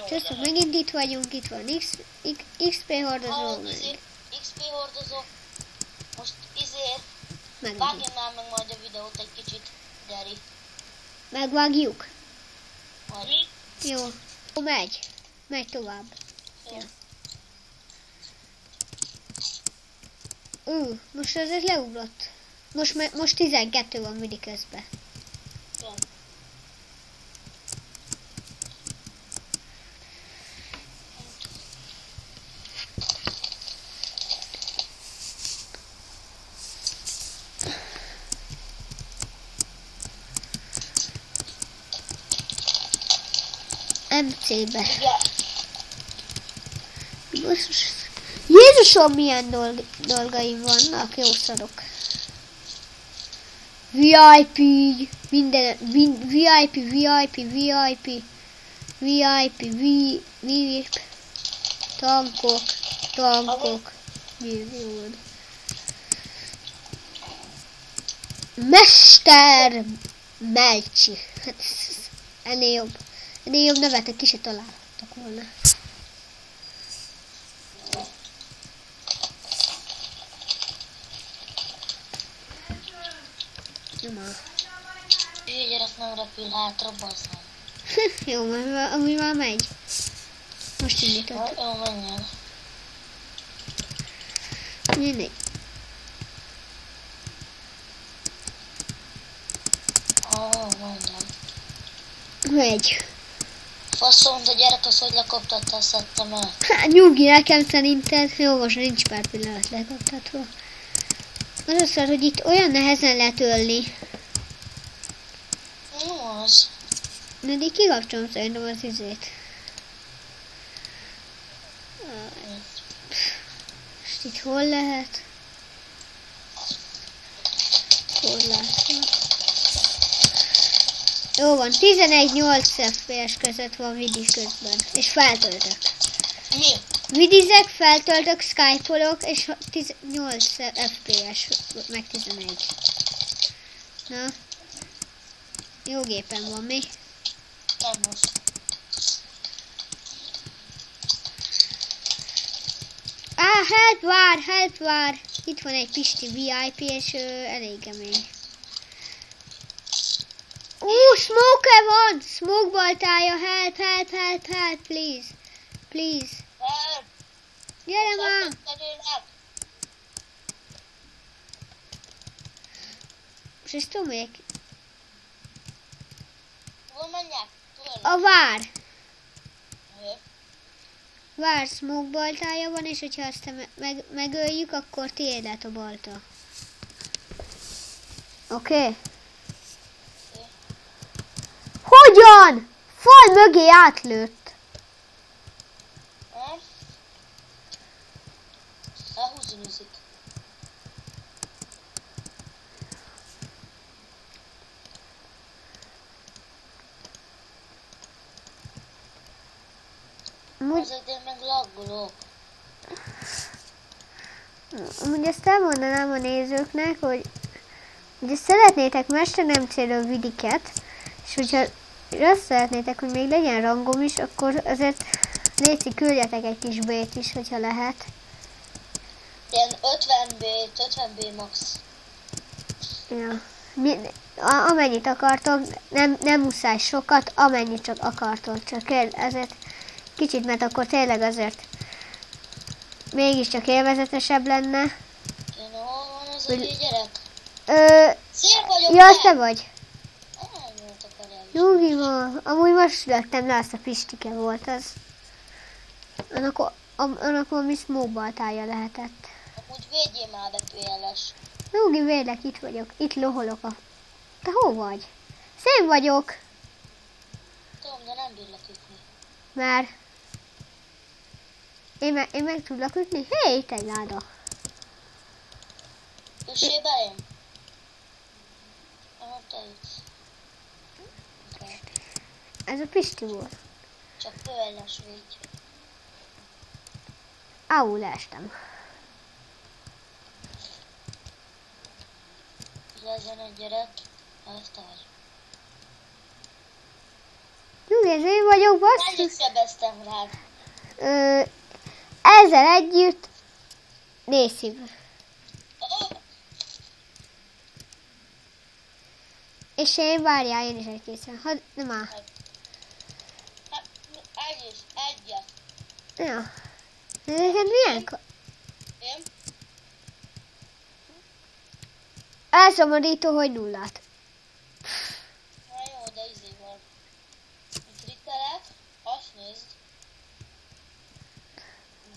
Sziasztok, megint itt vagyunk, itt van XP hordozó, meg... XP hordozó. Most Megint. vágjam már meg majd a videót egy kicsit, Geri. Megvágjuk? Majd. Jó. Megy tovább. Jó. Ja. Most ez leugrott. Most 12 van mindig közben. Jó. MC-be. Igen. Jézusom, milyen dolgaim vannak, jó szarok. VIP, minden, VIP, tankok, millió. Mester Melcsi. Hát, ennél jobb nevetek ki se találhattak volna. Gyerek nem repül hátra, bazzám. Jó, ami már megy. Most indított. Jó, menjen. Mindegy. Menjen. Megy. Faszom, de gyerek, az hogy lekoptatta, szedtem el. Hát nyugi nekem szerinted. Jó, most nincs pár pillanat lekoptatva. Az az szar, hogy itt olyan nehezen lehet ölni. Jó az. De így kikapcsolom szerintem az izét. Most itt hol lehet? Jó van, 11-8 FPS között van vidi közben. És feltöltök. Mi? Vidizek, feltöltök, skype-olok, és 8 FPS, meg 11. Na. Jó gépen van mi? Nem most. Help vár! Itt van egy Pisti VIP, és elég kemény. Smoke van! Smoke baltája, help, please. Help! Gyere már! És ezt tudom, hogy Hol menjek? a vár smoke baltája van, és hogyha azt megöljük, akkor tiéd lett a balta. Oké? Hogyan? Fal mögé átlőtt. Elhúzózik. Azért én meg laggolok. Amúgy azt elmondanám a nézőknek, hogy ugye szeretnétek mesternemcéről vidiket, és hogyha azt szeretnétek, hogy még legyen rangom is, akkor azért léci küldjetek egy kis B-t is, hogyha lehet. Ilyen 50B max. Ja. Amennyit akartok, nem muszáj sokat, amennyit csak akartok, csak ezért kicsit, mert akkor tényleg azért mégiscsak élvezetesebb lenne. Hol van az a gyerek? Szél vagyok! Ja, te vagy. Elnyúlt a karem. Nyugi van. Amúgy most lettem le, azt a Pistike volt az. Annak valami smoke baltája lehetett. Amúgy védjél már be PLS. Nyugi, védek, itt vagyok. Itt loholok a... Te hol vagy? Szép vagyok. Tudom, de nem bírlak ütni. Mert... Én meg tudlak ütni? Hé, itt egy láda. Üssél belém? Te ütsz. Ez a Pisti volt. Csak PLS védj. Áú, leestem. Legyen egy gyerek. Ez te vagy. Nyugi, ez én vagyok, basszus. Mennyit sebeztem rád? Ezzel együtt 4 szív. És várjál, én is egy készen. Nem áll. Hát, egyet. Ja. Neked milyen? Én? Elszomorító, hogy 0. Na jó, de izé van. Kritelek, azt nézd.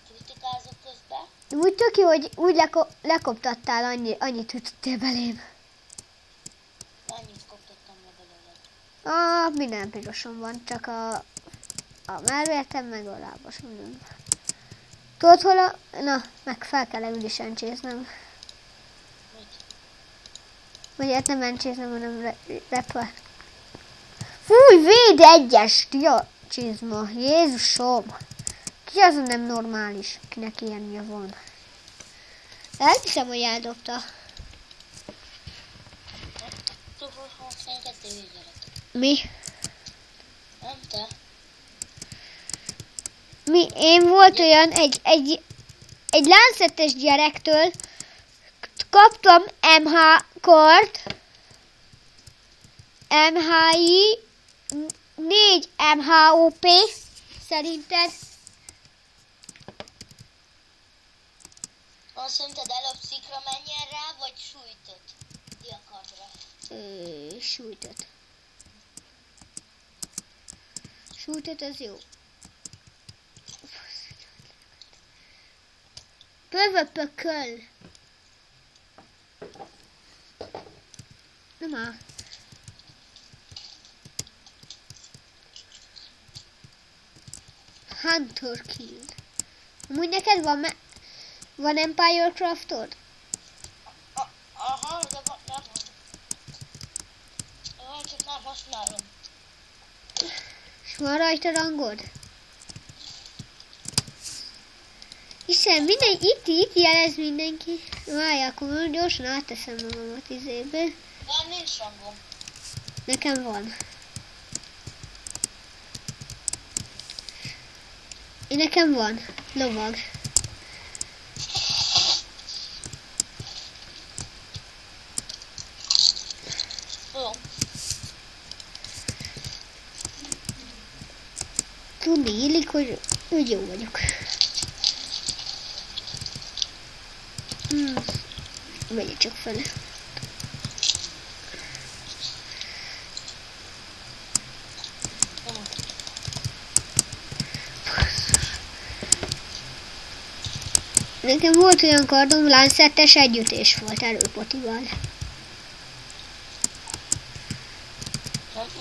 Kritikázok közben. Úgy tök jó, hogy úgy lekoptattál, annyit ütöttél belém. Annyit koptattam le belőled. Minden pirosom van, csak a melvértem meg a lábasom nem. Tudod hol a... Na, meg fel kell leülni encséznem. Mit? Vagy hát nem encséznem, hanem repve. Fúj, véd egyes, csizma, Jézusom! Ki azon nem normális, kinek ilyenje van? Elhiszem, hogy eldobta. Mi? Nem te. Én volt olyan, egy láncetes gyerektől kaptam MH kort, MHI, 4 MHOP, szerinted? Szerinted előbb szikra menjen rá, vagy sújtott? Ki akart rá? Sújtott. Sújtott az jó. Pövöpököl. Nem áll. Hunter kill. Amúgy neked van Empire Craftod? Aha, de nem. Csak nem használom. És van rajta rangod? Hiszen itt jelez mindenki. Várj, akkor gyorsan átteszem magamat izébe. Nem, nincs rangom. Nekem van. Nekem van. Lovag. Jó. Tudni illik, hogy jó vagyok. Megyek csak fele. Nekem volt olyan kardom, láncettes együttés volt erőpotival.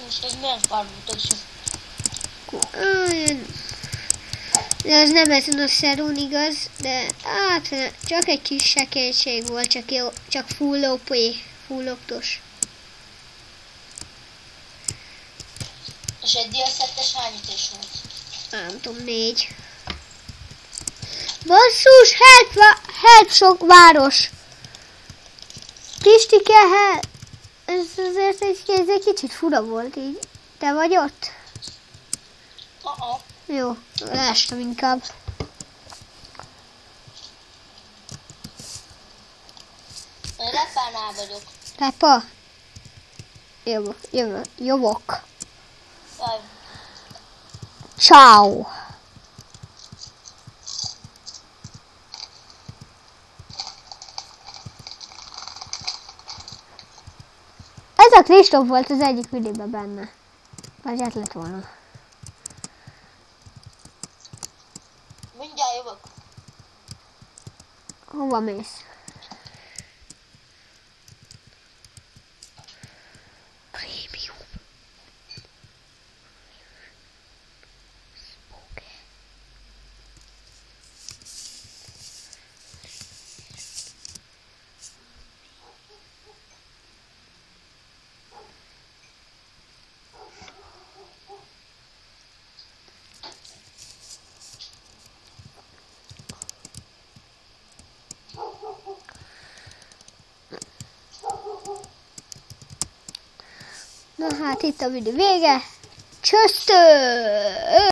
Most ez milyen kardot? De az nem ezen a szerún igaz, de hát csak egy kis sekélység volt, csak full OP, full optos. És egy DLC-es hány ütés volt? Nem tudom, 4. Basszus, help sok város! Pistike, help! Ez azért egy kicsit fura volt így. Te vagy ott? Jó, leestem inkább. Én Repánál vagyok. Repa? Jövök. Jaj. Ciao. Ez a Kristóf volt az egyik videóban benne. Vagy hát lett volna. Mindjárt jövök. Hova mész? Prémium. Na hát itt a videó vége. Csöztő!